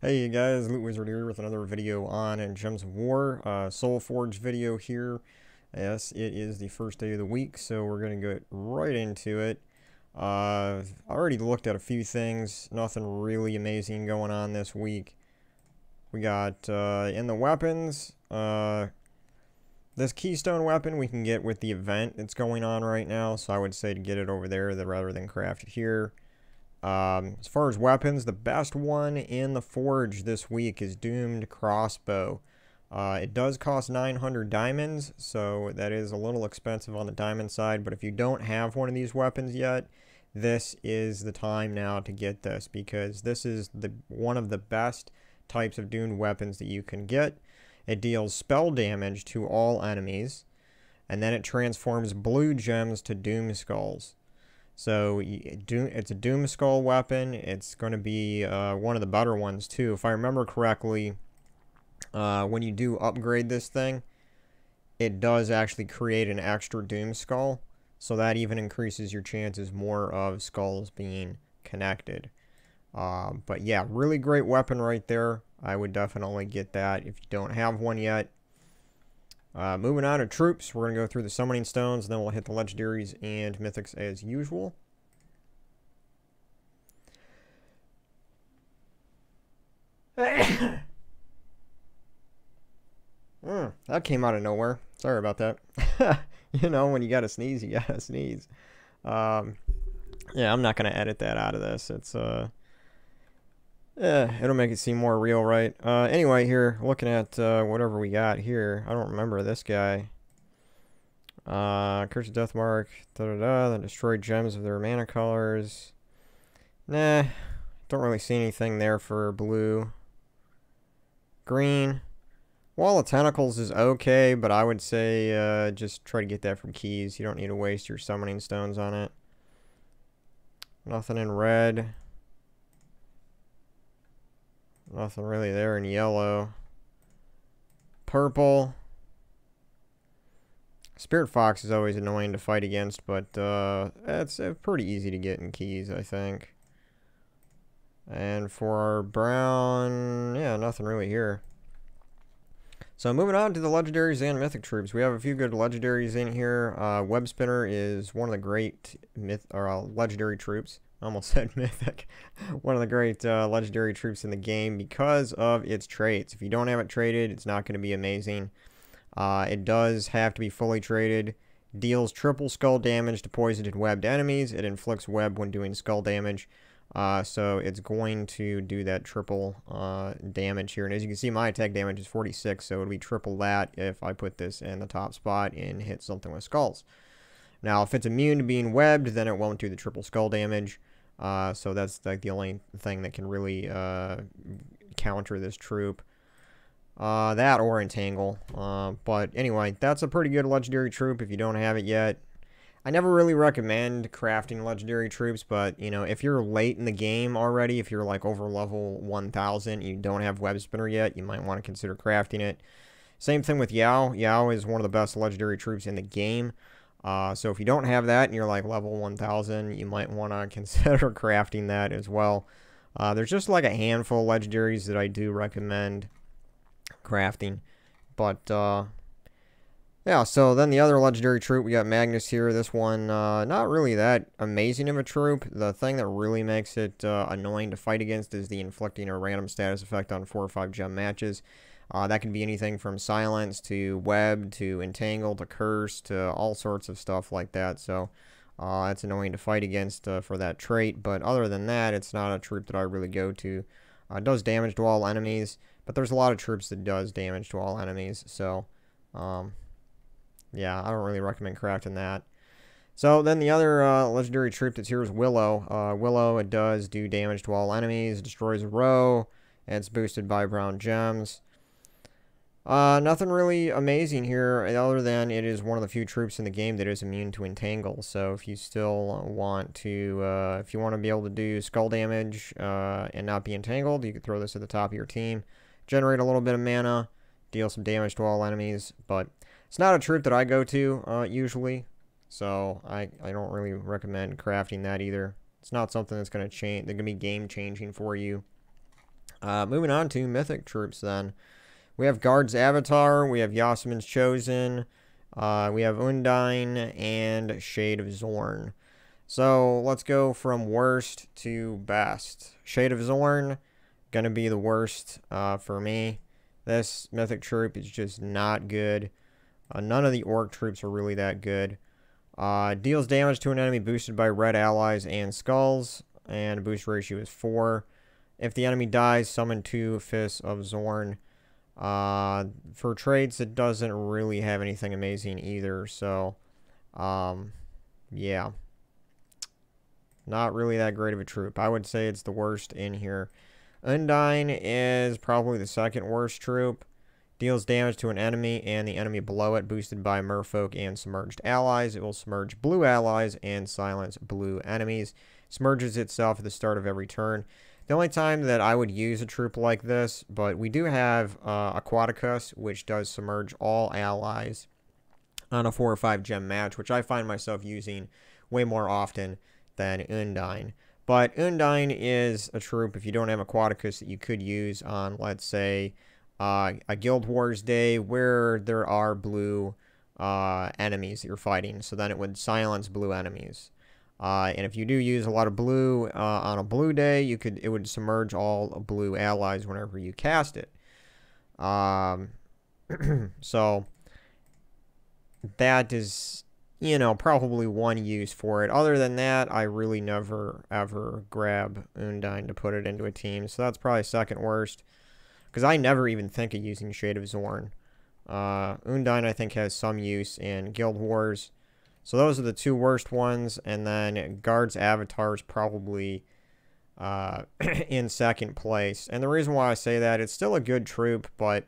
Hey you guys, LootWizard here with another video on Gems of War, Soulforge video here. Yes, it is the first day of the week, so we're going to get right into it. I already looked at a few things, nothing really amazing going on this week. We got, in the weapons, this keystone weapon we can get with the event that's going on right now, so I would say to get it over there rather than craft it here. As far as weapons, the best one in the Forge this week is Doomed Crossbow. It does cost 900 diamonds, so that is a little expensive on the diamond side, but if you don't have one of these weapons yet, this is the time now to get this, because this is one of the best types of doomed weapons that you can get. It deals spell damage to all enemies, and then it transforms blue gems to doom skulls. So it's a Doom Skull weapon. It's going to be one of the better ones too. If I remember correctly, when you do upgrade this thing, it does actually create an extra Doom Skull. So that even increases your chances more of skulls being connected. But yeah, really great weapon right there. I would definitely get that if you don't have one yet. Moving on to troops, we're going to go through the summoning stones, and then we'll hit the legendaries and mythics as usual. That came out of nowhere. Sorry about that. You know, when you gotta sneeze, you gotta sneeze. Yeah, I'm not gonna edit that out of this. It's, it'll make it seem more real, right? Anyway, here, looking at, whatever we got here. I don't remember this guy. Curse of Deathmark, the destroyed gems of their mana colors. Nah, don't really see anything there for blue. Green. Wall of Tentacles is okay, but I would say, just try to get that from keys. You don't need to waste your summoning stones on it. Nothing in red. Nothing really there in yellow. Purple. Spirit Fox is always annoying to fight against, but it's pretty easy to get in keys, I think. And for our brown, yeah, nothing really here. So moving on to the legendaries and mythic troops, we have a few good legendaries in here. Web Spinner is one of the great legendary troops. I almost said mythic. One of the great legendary troops in the game because of its traits. If you don't have it traded, it's not going to be amazing. It does have to be fully traded. Deals triple skull damage to poisoned and webbed enemies. It inflicts web when doing skull damage. So it's going to do that triple damage here. And as you can see, my attack damage is 46, so it'll be triple that if I put this in the top spot and hit something with skulls. Now, if it's immune to being webbed, then it won't do the triple skull damage. So that's like the only thing that can really counter this troop. That or Entangle. But anyway, that's a pretty good legendary troop if you don't have it yet. I never really recommend crafting legendary troops, but, you know, if you're late in the game already, if you're like over level 1000, you don't have Web Spinner yet, you might want to consider crafting it. Same thing with Yao. Yao is one of the best legendary troops in the game. So if you don't have that and you're like level 1000, you might want to consider crafting that as well. There's just like a handful of legendaries that I do recommend crafting, but yeah, so then the other legendary troop, we got Magnus here. This one, not really that amazing of a troop. The thing that really makes it annoying to fight against is the inflicting a random status effect on 4 or 5 gem matches. That can be anything from silence to web to entangle to curse to all sorts of stuff like that. So it's annoying to fight against for that trait. But other than that, it's not a troop that I really go to. It does damage to all enemies, but there's a lot of troops that does damage to all enemies. So yeah, I don't really recommend crafting that. So then the other legendary troop that's here is Willow. Willow, it does do damage to all enemies, destroys a row, and it's boosted by brown gems. Nothing really amazing here other than it is one of the few troops in the game that is immune to Entangle. So if you still want to, if you want to be able to do skull damage and not be entangled, you could throw this at the top of your team. Generate a little bit of mana, deal some damage to all enemies, but it's not a troop that I go to usually, so I don't really recommend crafting that either. It's not something that's going to change, that's going to be game changing for you. Moving on to mythic troops then. We have Guard's Avatar, we have Yasmines Chosen, we have Undine, and Shade of Zorn. So let's go from worst to best. Shade of Zorn, gonna be the worst for me. This mythic troop is just not good. None of the orc troops are really that good. Deals damage to an enemy boosted by red allies and skulls, and boost ratio is 4. If the enemy dies, summon 2 Fists of Zorn. For traits, it doesn't really have anything amazing either, so, yeah. Not really that great of a troop. I would say it's the worst in here. Undine is probably the second worst troop. Deals damage to an enemy and the enemy below it, boosted by merfolk and submerged allies. It will submerge blue allies and silence blue enemies. Submerges itself at the start of every turn. The only time that I would use a troop like this, but we do have Aquaticus, which does submerge all allies on a 4 or 5 gem match, which I find myself using way more often than Undine. But Undine is a troop, if you don't have Aquaticus, that you could use on, let's say, a Guild Wars day where there are blue enemies that you're fighting. So then it would silence blue enemies. And if you do use a lot of blue on a blue day, it would submerge all blue allies whenever you cast it. So that is, you know, probably one use for it. Other than that, I really never ever grab Undine to put it into a team. So that's probably second worst, because I never even think of using Shade of Zorn. Undine, I think, has some use in Guild Wars. So those are the 2 worst ones, and then Guard's Avatar is probably in second place. And the reason why I say that, it's still a good troop, but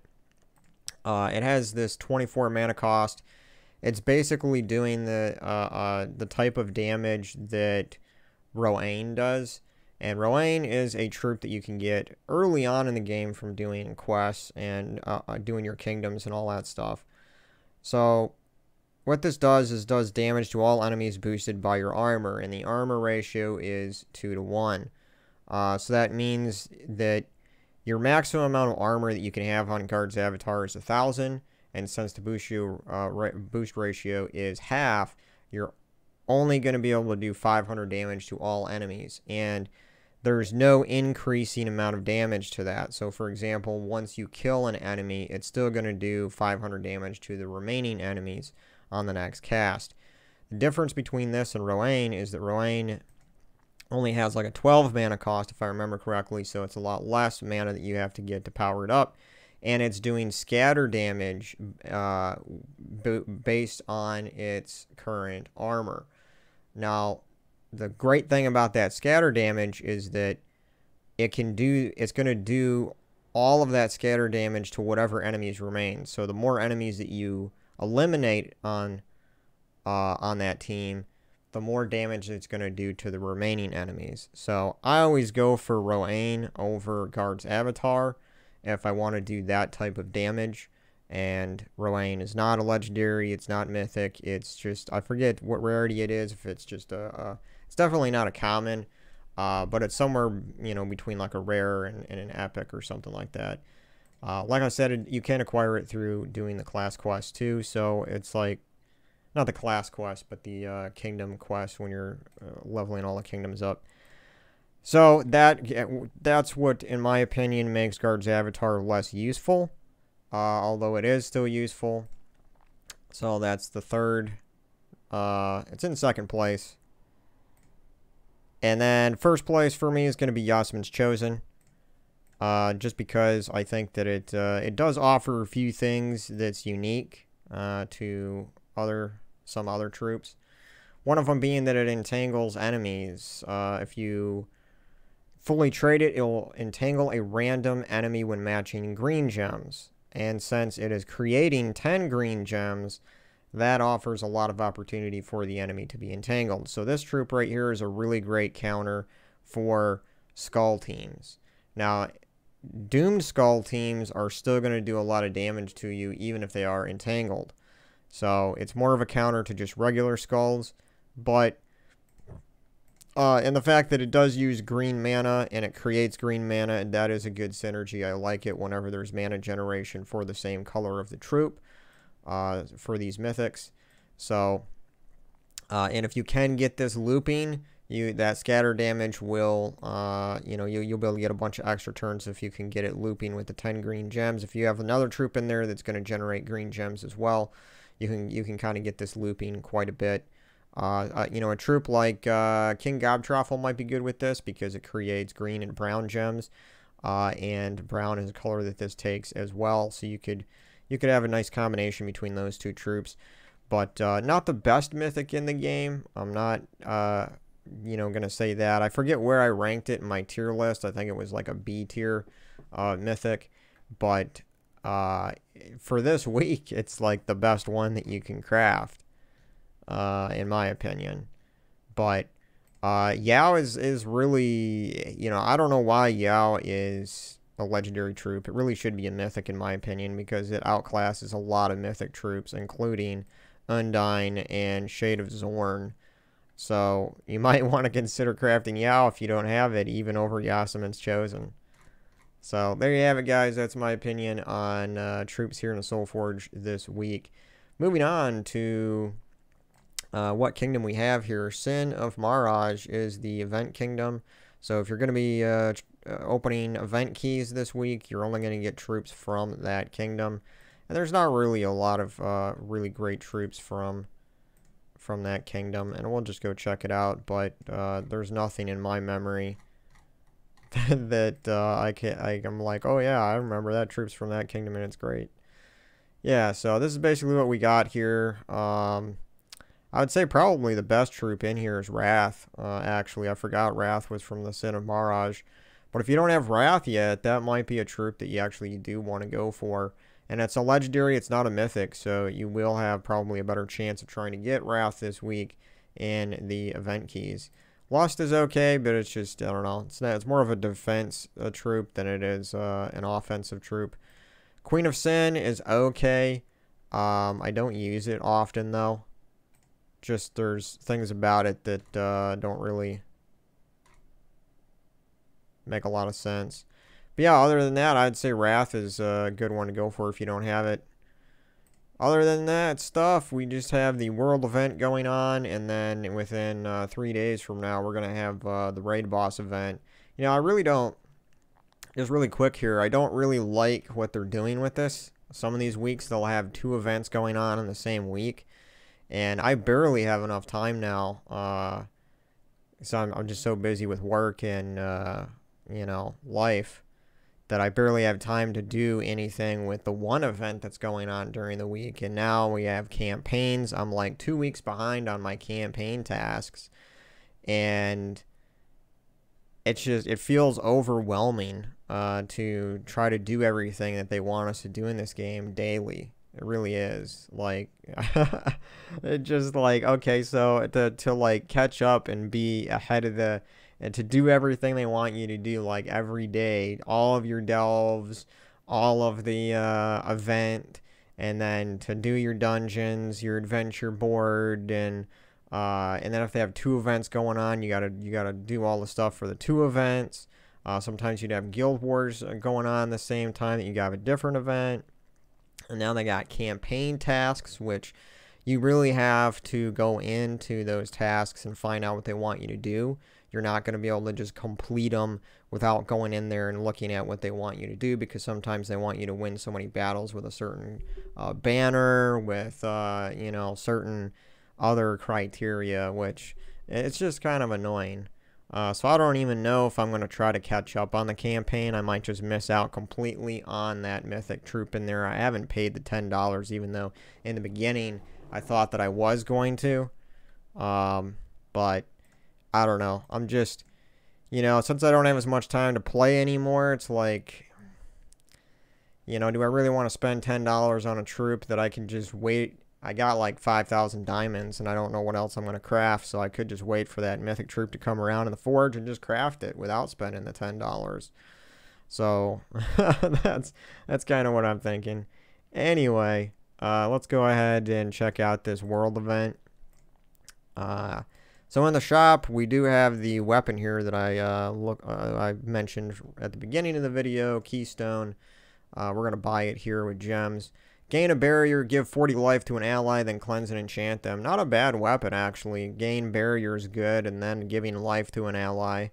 it has this 24 mana cost. It's basically doing the type of damage that Roain does. And Roain is a troop that you can get early on in the game from doing quests and doing your kingdoms and all that stuff. So what this does is does damage to all enemies boosted by your armor, and the armor ratio is 2 to 1. So that means that your maximum amount of armor that you can have on Guard's Avatar is 1,000, and since the boost ratio is half, you're only going to be able to do 500 damage to all enemies, and there's no increasing amount of damage to that. So for example, once you kill an enemy, it's still going to do 500 damage to the remaining enemies on the next cast. The difference between this and Roain is that Roain only has like a 12 mana cost, if I remember correctly, so it's a lot less mana that you have to get to power it up, and it's doing scatter damage based on its current armor. Now, the great thing about that scatter damage is that it's going to do all of that scatter damage to whatever enemies remain. So the more enemies that you eliminate on that team, the more damage it's going to do to the remaining enemies. So I always go for Roain over Guard's Avatar if I want to do that type of damage. And Roain is not a legendary, it's not mythic, it's just, I forget what rarity it is, if it's just it's definitely not a common, but it's somewhere, you know, between like a rare and an epic or something like that. Like I said, you can acquire it through doing the class quest too, so it's like, not the class quest, but the kingdom quest when you're leveling all the kingdoms up. So that's what, in my opinion, makes Guard's Avatar less useful. Although it is still useful. So that's the third. It's in second place. And then first place for me is going to be Yasmines Chosen. Just because I think that it does offer a few things that's unique to some other troops. One of them being that it entangles enemies. If you fully trade it, it will entangle a random enemy when matching green gems. And since it is creating 10 green gems, that offers a lot of opportunity for the enemy to be entangled. So this troop right here is a really great counter for skull teams. Now, doomed skull teams are still going to do a lot of damage to you even if they are entangled. So it's more of a counter to just regular skulls. But And the fact that it does use green mana and it creates green mana, and that is a good synergy. I like it whenever there's mana generation for the same color of the troop for these mythics. So, and if you can get this looping, that scatter damage will, you'll be able to get a bunch of extra turns if you can get it looping with the 10 green gems. If you have another troop in there that's going to generate green gems as well, you can kind of get this looping quite a bit. A troop like King Gobtroffle might be good with this because it creates green and brown gems, and brown is a color that this takes as well. So you could have a nice combination between those two troops, but not the best mythic in the game. I'm not gonna say that. I forget where I ranked it in my tier list. I think it was like a B tier mythic, but for this week, it's like the best one that you can craft. In my opinion. But Yao is really, I don't know why Yao is a legendary troop. It really should be a mythic in my opinion, because it outclasses a lot of mythic troops, including Undyne and Shade of Zorn. So you might want to consider crafting Yao if you don't have it, even over Yasmines Chosen. So there you have it, guys. That's my opinion on troops here in the Soulforge this week. Moving on to what kingdom we have here. Sin of Mirage is the event kingdom. So if you're going to be opening event keys this week, you're only going to get troops from that kingdom. And there's not really a lot of really great troops from that kingdom. And we'll just go check it out. But there's nothing in my memory that I'm like, oh yeah, I remember that troop's from that kingdom and it's great. Yeah, so this is basically what we got here. I would say probably the best troop in here is Wrath. Actually, I forgot Wrath was from the Sin of Mirage. But if you don't have Wrath yet, that might be a troop that you actually do want to go for. And it's a legendary, it's not a mythic, so you will have probably a better chance of trying to get Wrath this week in the event keys. Lust is okay, but it's just, I don't know, it's more of a defense troop than it is an offensive troop. Queen of Sin is okay. I don't use it often, though. Just there's things about it that don't really make a lot of sense. But yeah, other than that, I'd say Wrath is a good one to go for if you don't have it. Other than that stuff, we just have the world event going on, and then within 3 days from now, we're going to have the raid boss event. I really don't, just really quick here, I don't really like what they're doing with this. Some of these weeks, they'll have 2 events going on in the same week. And I barely have enough time now, so I'm just so busy with work and, life, that I barely have time to do anything with the one event that's going on during the week. And now we have campaigns. I'm like 2 weeks behind on my campaign tasks, and it feels overwhelming to try to do everything that they want us to do in this game daily. It really is. Like, it just like, okay, so to like catch up and be ahead of and to do everything they want you to do, like every day, all of your delves, all of the event, and then to do your dungeons, your adventure board, and then if they have 2 events going on, you gotta do all the stuff for the 2 events. Sometimes you'd have guild wars going on the same time that you have a different event. And now they got campaign tasks, which you really have to go into those tasks and find out what they want you to do. You're not going to be able to just complete them without going in there and looking at what they want you to do, because sometimes they want you to win so many battles with a certain banner, with, certain other criteria, which it's just kind of annoying. So I don't even know if I'm going to try to catch up on the campaign. I might just miss out completely on that mythic troop in there. I haven't paid the $10, even though in the beginning I thought that I was going to. But I don't know. I'm just, since I don't have as much time to play anymore, it's like, do I really want to spend $10 on a troop that I can just wait? I got like 5,000 diamonds, and I don't know what else I'm going to craft, so I could just wait for that mythic troop to come around in the forge and just craft it without spending the $10. So that's kind of what I'm thinking. Anyway, let's go ahead and check out this world event. So in the shop, we do have the weapon here that I mentioned at the beginning of the video, Keystone. We're going to buy it here with gems. Gain a barrier, give 40 life to an ally, then cleanse and enchant them. Not a bad weapon, actually. Gain barrier is good, and then giving life to an ally,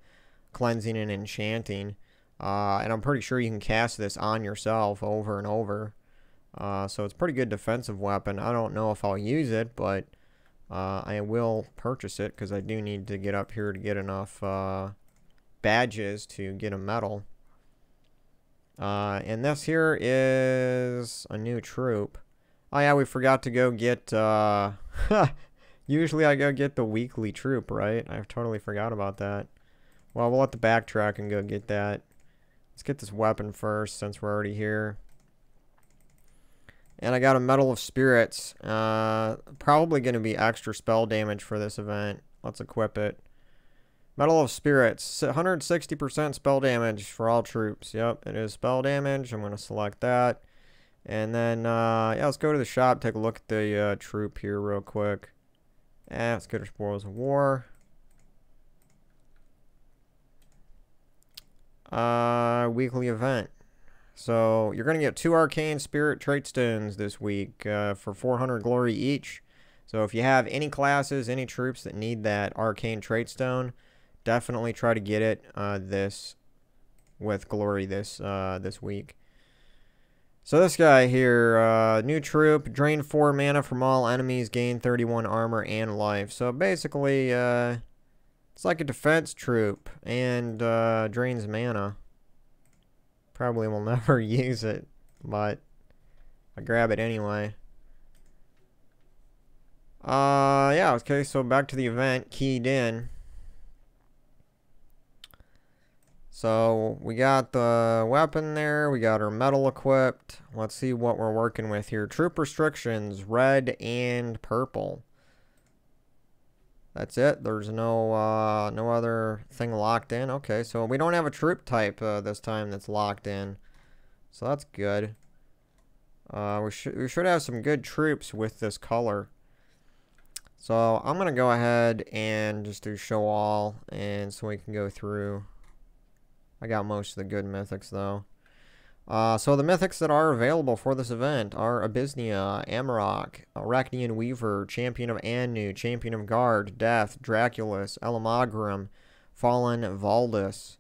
cleansing and enchanting. And I'm pretty sure you can cast this on yourself over and over. So it's a pretty good defensive weapon. I don't know if I'll use it, but I will purchase it because I do need to get up here to get enough badges to get a medal. And this here is a new troop. Oh yeah, we forgot to go get, usually I go get the weekly troop, right? I totally forgot about that. Well, we'll have to backtrack and go get that. Let's get this weapon first since we're already here. And I got a Medal of Spirits. Probably going to be extra spell damage for this event. Let's equip it. Medal of Spirits. 160% spell damage for all troops. Yep, it is spell damage. I'm going to select that. And then, yeah, let's go to the shop. Take a look at the troop here real quick. Let's go to Spoils of War. Weekly event. So you're going to get 2 Arcane Spirit Trait Stones this week for 400 glory each. So if you have any classes, any troops that need that Arcane Trait Stone, definitely try to get it this with glory this week. So this guy here, new troop, drain 4 mana from all enemies, gain 31 armor and life. So basically, it's like a defense troop and drains mana. Probably will never use it, but I grab it anyway. Yeah, okay, so back to the event, keyed in. So we got the weapon there, we got our medal equipped. Let's see what we're working with here. Troop restrictions, red and purple. That's it. There's no no other thing locked in. Okay, so we don't have a troop type this time that's locked in. So that's good. We should have some good troops with this color. So I'm going to go ahead and just do show all, and so we can go through. I got most of the good mythics though. So the mythics that are available for this event are Abyssnia, Amarok, Arachnean Weaver, Champion of Anu, Champion of Guard, Death, Draculus, Elamagrim, Fallen Valdus,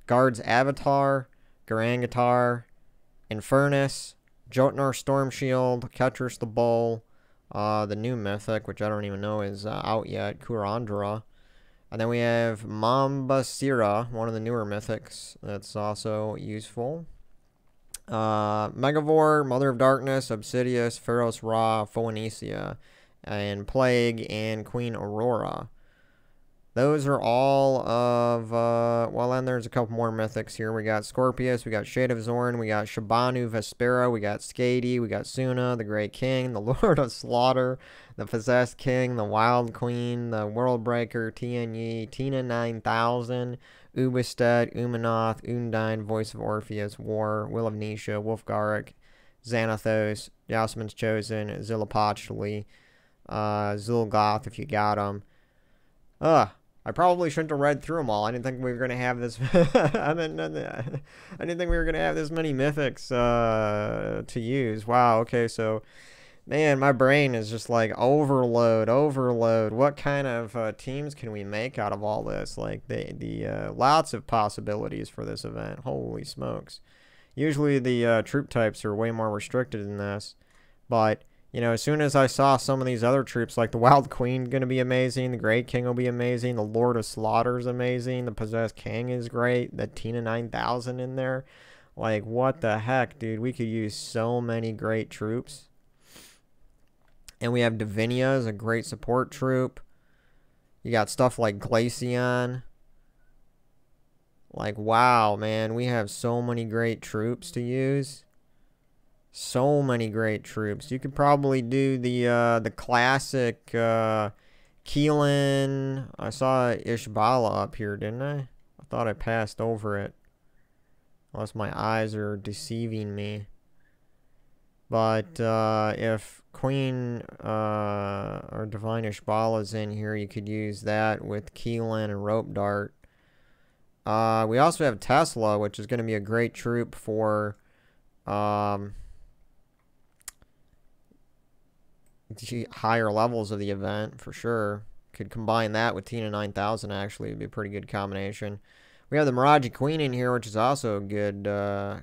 Guard's Avatar, Garangatar, Infernus, Jotnar Stormshield, Ketris the Bull, the new mythic, which I don't even know is out yet, Kurandra. And then we have Mambasira, one of the newer mythics that's also useful. Megavore, Mother of Darkness, Obsidius, Pharos Ra, Phoenicia, and Plague, and Queen Aurora. Those are all of, well, then there's a couple more mythics here. We got Scorpius, we got Shade of Zorn, we got Shabanu Vespera, we got Skadi, we got Suna, the Great King, the Lord of Slaughter, the Possessed King, the Wild Queen, the Worldbreaker, Tianyi, Tina 9000, Ubisted, Umanoth, Undine, Voice of Orpheus, War, Will of Nisha, Wolfgarrick, Xanathos, Yasmines Chosen, Zillipochli, Zulgoth if you got them. I probably shouldn't have read through them all. I didn't think we were going to have this. I didn't think we were going to have this many mythics to use. Wow, okay, so man, my brain is just like overload. What kind of teams can we make out of all this? Like the lots of possibilities for this event. Holy smokes. Usually the troop types are way more restricted than this. But, you know, as soon as I saw some of these other troops, like the Wild Queen going to be amazing, the Great King will be amazing, the Lord of Slaughter is amazing, the Possessed King is great, the Tina 9000 in there. Like, what the heck, dude? We could use so many great troops. And we have Divinia as a great support troop. You got stuff like Glaceon. Like, wow, man. We have so many great troops to use. So many great troops. You could probably do the classic Keelan. I saw Ishbala up here, didn't I? I thought I passed over it. Unless my eyes are deceiving me. But if Queen or Divine Ishbal is in here, you could use that with Keelan and Rope Dart. We also have Tesla, which is going to be a great troop for higher levels of the event, for sure. Could combine that with Tina 9000, actually. It would be a pretty good combination. We have the Miraji Queen in here, which is also a good,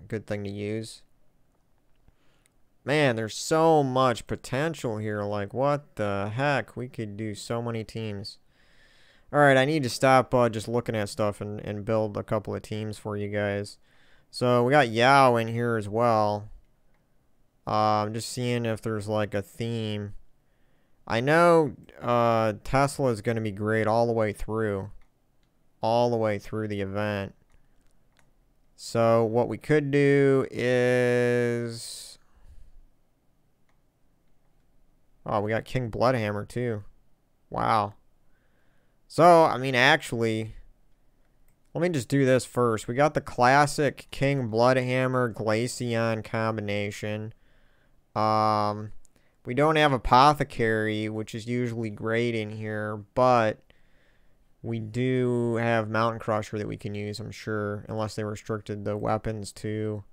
good thing to use. Man, there's so much potential here. Like, what the heck? We could do so many teams. Alright, I need to stop just looking at stuff and build a couple of teams for you guys. So, we got Yao in here as well. I'm just seeing if there's, like, a theme. I know Tesla is going to be great all the way through. All the way through the event. So, what we could do is... Oh, we got King Bloodhammer, too. Wow. So, I mean, actually, let me just do this first. We got the classic King Bloodhammer Glaceon combination. We don't have Apothecary, which is usually great in here, but we do have Mountain Crusher that we can use, I'm sure, unless they restricted the weapons to...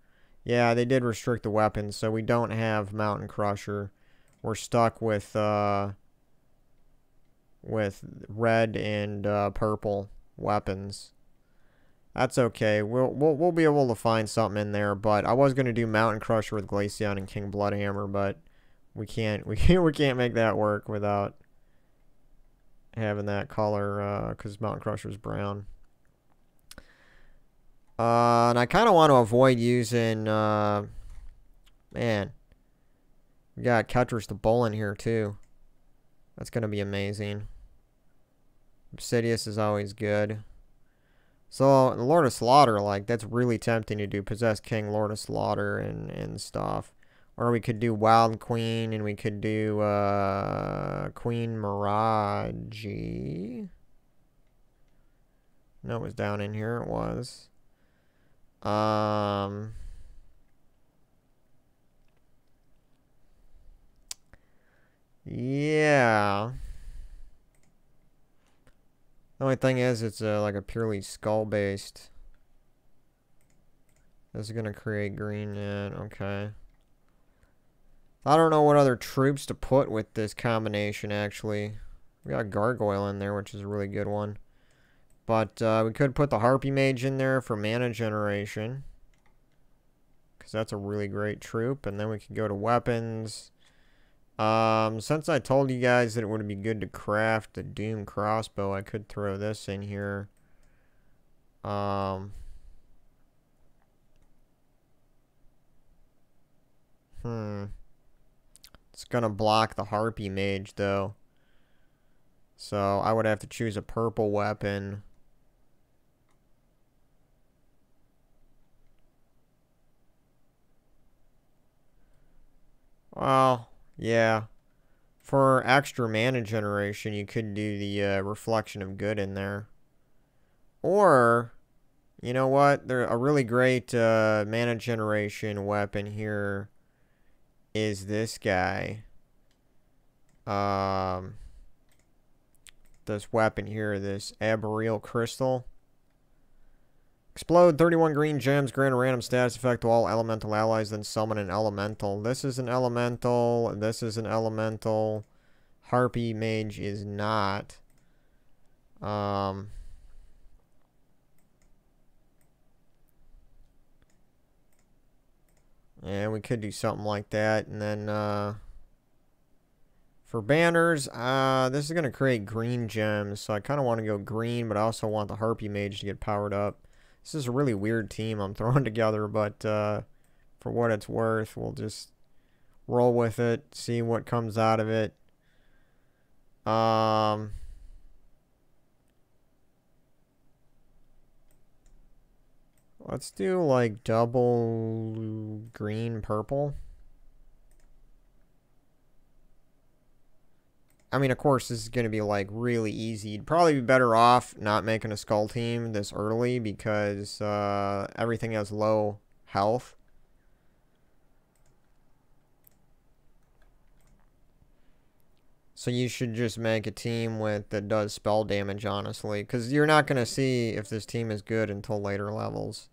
Yeah, they did restrict the weapons, so we don't have Mountain Crusher. We're stuck with red and purple weapons. That's okay. We'll be able to find something in there. But I was gonna do Mountain Crusher with Glaceon and King Bloodhammer, but we can't make that work without having that color because Mountain Crusher's brown. And I kind of want to avoid using man. We got Ketris the Bull in here, too. That's going to be amazing. Obsidious is always good. So, Lord of Slaughter, like, that's really tempting to do. Possess King, Lord of Slaughter, and stuff. Or we could do Wild Queen, and we could do Queen Miraji. No, it was down in here. It was. Yeah. The only thing is, it's like a purely skull-based. This is going to create green net. Okay. I don't know what other troops to put with this combination, actually. We got Gargoyle in there, which is a really good one. But we could put the Harpy Mage in there for mana generation. Because that's a really great troop. And then we could go to weapons. Since I told you guys that it would be good to craft the Doom crossbow, I could throw this in here. It's gonna block the Harpy Mage, though. So, I would have to choose a purple weapon. Well... Yeah, for extra mana generation, you could do the Reflection of Good in there. Or, you know what? A really great mana generation weapon here is this guy. This weapon here, this Arboreal Crystal. Explode 31 green gems, grant a random status effect to all elemental allies, then summon an elemental. This is an elemental. This is an elemental. Harpy Mage is not. And we could do something like that. And then for banners, this is going to create green gems. So I kind of want to go green, but I also want the Harpy Mage to get powered up. This is a really weird team I'm throwing together, but for what it's worth, we'll just roll with it, see what comes out of it. Let's do like double green purple. I mean, of course, this is going to be, like, really easy. You'd probably be better off not making a skull team this early because everything has low health. So you should just make a team that does spell damage, honestly. Because you're not going to see if this team is good until later levels.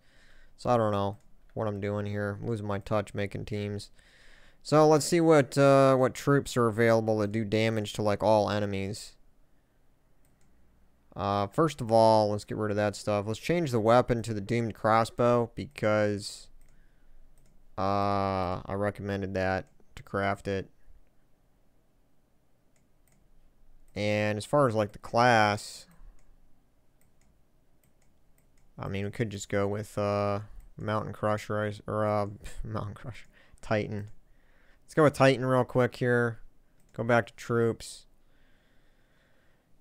So I don't know what I'm doing here. I'm losing my touch making teams. So let's see what troops are available to do damage to like all enemies. First of all, let's get rid of that stuff. Let's change the weapon to the doomed crossbow because I recommended that to craft it. And as far as like the class, I mean, we could just go with Mountain Crusher or Mountain Crusher, Titan. Let's go with Titan real quick here. Go back to troops.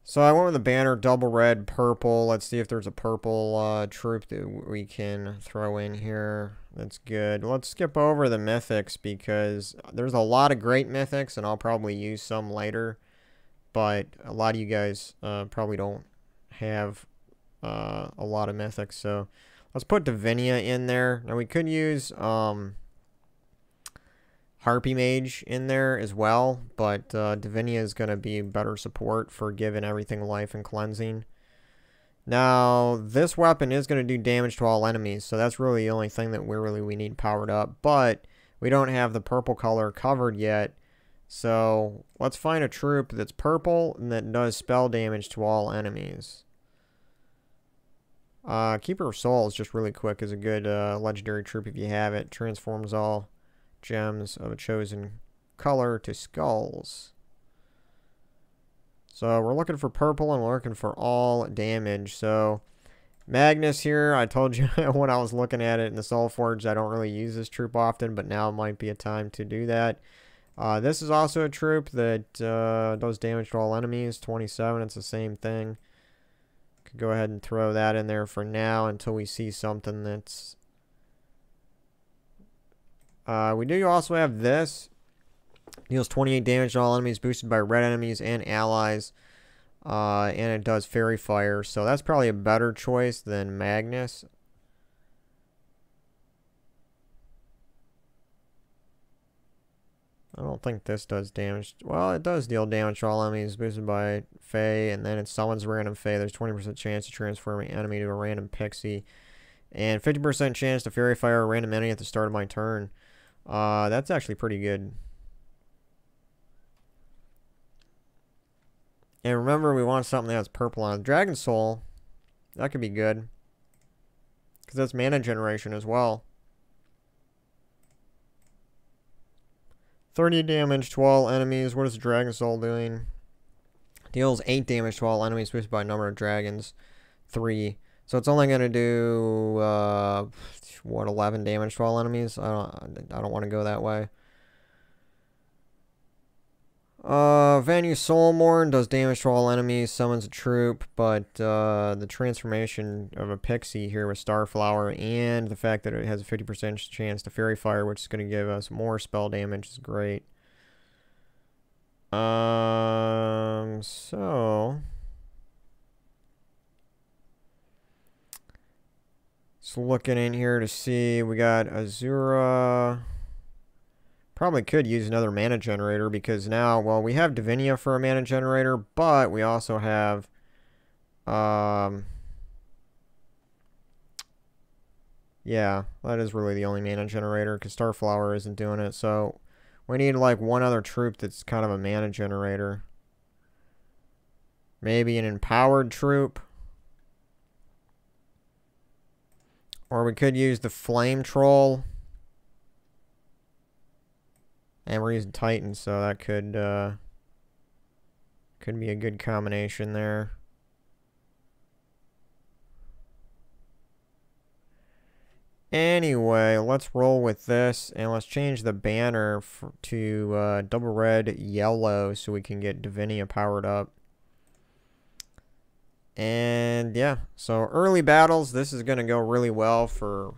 So I went with the banner, double red, purple. Let's see if there's a purple troop that we can throw in here. That's good. Let's skip over the mythics because there's a lot of great mythics, and I'll probably use some later. But a lot of you guys probably don't have a lot of mythics. So let's put Divinia in there. Now we could use Harpy Mage in there as well, but Divinia is going to be better support for giving everything life and cleansing. Now, this weapon is going to do damage to all enemies, so that's really the only thing that we need powered up, but we don't have the purple color covered yet, so let's find a troop that's purple and that does spell damage to all enemies. Keeper of Souls, just really quick, is a good legendary troop if you have it. Transforms all gems of a chosen color to skulls. So we're looking for purple and we're looking for all damage. So Magnus here, I told you when I was looking at it in the Soulforge, I don't really use this troop often, but now might be a time to do that. This is also a troop that does damage to all enemies, 27, it's the same thing. Could go ahead and throw that in there for now until we see something that's we do also have this. Deals 28 damage to all enemies, boosted by red enemies and allies. And it does Fairy Fire. So that's probably a better choice than Magnus. I don't think this does damage. Well, it does deal damage to all enemies, boosted by Fae. And then it summons random Fae. There's 20% chance to transform an enemy to a random pixie. And 50% chance to Fairy Fire a random enemy at the start of my turn. That's actually pretty good. And remember, we want something that has purple on it. Dragon Soul, that could be good. Because that's mana generation as well. 30 damage to all enemies. What is Dragon Soul doing? Deals 8 damage to all enemies boosted by number of dragons. 3. So it's only going to do, what, 11 damage to all enemies? I don't want to go that way. Vanu Soulmorn does damage to all enemies, summons a troop, but the transformation of a pixie here with Starflower and the fact that it has a 50% chance to Fairy Fire, which is going to give us more spell damage, is great. So looking in here to see, we got Azura. Probably could use another mana generator because now, well, we have Divinia for a mana generator, but we also have, yeah, that is really the only mana generator because Starflower isn't doing it. So we need like one other troop that's kind of a mana generator. Maybe an empowered troop. Or we could use the Flame Troll. And we're using Titan, so that could be a good combination there. Anyway, let's roll with this, and let's change the banner to double red, yellow, so we can get Divinia powered up. And yeah, so early battles, this is going to go really well for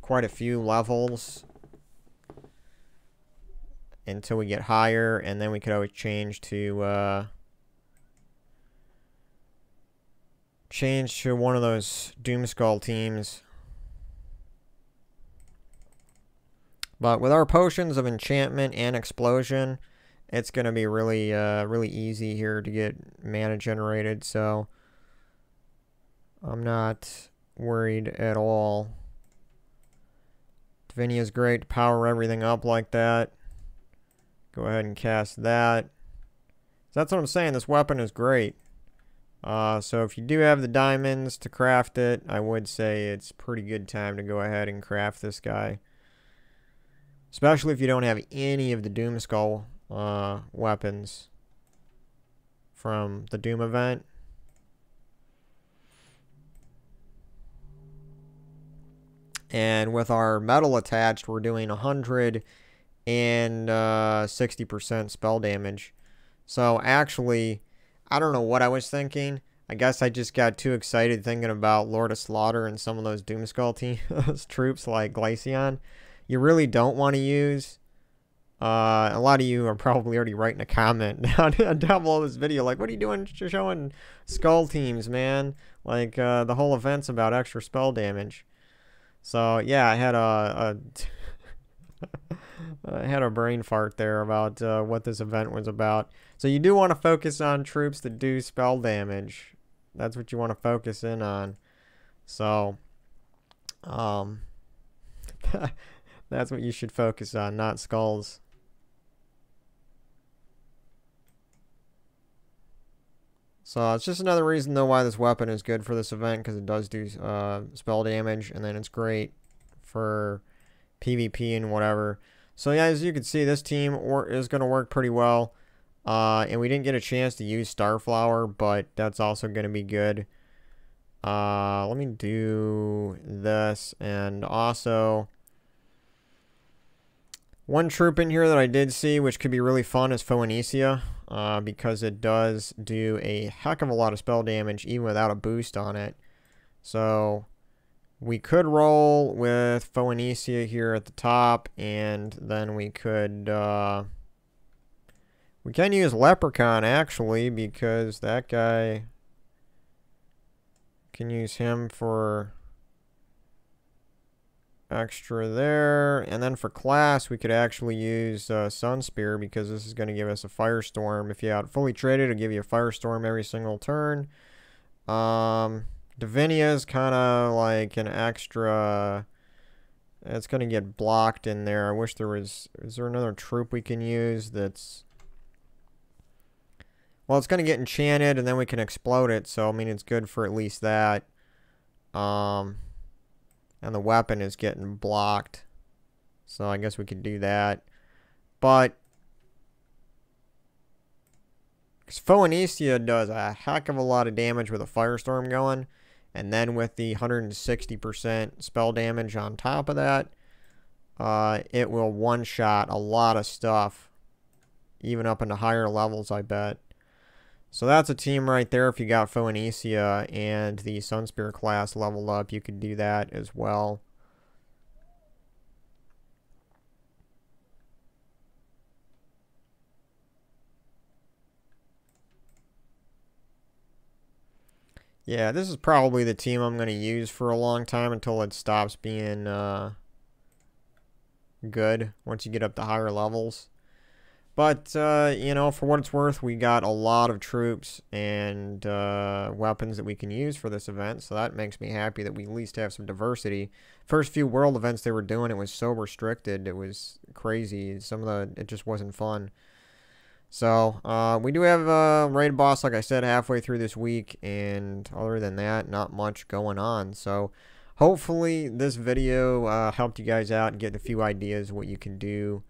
quite a few levels until we get higher, and then we could always change to one of those Doomskull teams. But with our potions of enchantment and explosion it's going to be really, really easy here to get mana generated, so I'm not worried at all. Divinia's great to power everything up like that. Go ahead and cast that. So that's what I'm saying. This weapon is great. So if you do have the diamonds to craft it, I would say it's a pretty good time to go ahead and craft this guy. Especially if you don't have any of the Doomskull weapons from the Doom event. And with our metal attached, we're doing 100 and 60% spell damage. So actually, I don't know what I was thinking. I guess I just got too excited thinking about Lord of Slaughter and some of those Doomskull troops like Glaceon. You really don't want to use. A lot of you are probably already writing a comment down below this video, like, what are you doing showing skull teams, man? Like, the whole event's about extra spell damage. So yeah, I had I had a brain fart there about what this event was about. So you do want to focus on troops that do spell damage. That's what you want to focus in on. So, that's what you should focus on, not skulls. So it's just another reason, though, why this weapon is good for this event, because it does do spell damage, and then it's great for PvP and whatever. So yeah, as you can see, this team is going to work pretty well. And we didn't get a chance to use Starflower, but that's also going to be good. Let me do this, and also one troop in here that I did see, which could be really fun, is Phoenicia. Because it does do a heck of a lot of spell damage even without a boost on it. So we could roll with Phoenicia here at the top, and then we could we can use Leprechaun actually, because that guy can use him for extra there. And then for class, we could actually use Sunspear, because this is going to give us a Firestorm. If you had fully traded, it'll give you a Firestorm every single turn. Divinia is kind of like an extra. It's going to get blocked in there. I wish there was. Is there another troop we can use that's. Well, it's going to get enchanted, and then we can explode it. So, I mean, it's good for at least that. And the weapon is getting blocked. So I guess we could do that. But because Phoenicia does a heck of a lot of damage with a Firestorm going. And then with the 160% spell damage on top of that, it will one-shot a lot of stuff. Even up into higher levels, I bet. So that's a team right there. If you got Phoenicia and the Sunspear class leveled up, you could do that as well. Yeah, this is probably the team I'm going to use for a long time until it stops being good once you get up to higher levels. But, you know, for what it's worth, we got a lot of troops and weapons that we can use for this event. So that makes me happy that we at least have some diversity. First few world events they were doing, it was so restricted. It was crazy. It just wasn't fun. So, we do have a raid boss, like I said, halfway through this week. And other than that, not much going on. So, hopefully this video helped you guys out and get a few ideas what you can do.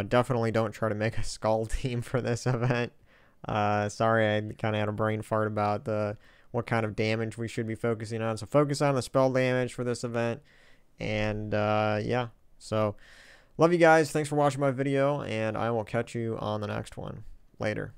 Definitely don't try to make a skull team for this event. Sorry, I kind of had a brain fart about what kind of damage we should be focusing on. So focus on the spell damage for this event. And yeah, so love you guys. Thanks for watching my video, and I will catch you on the next one. Later.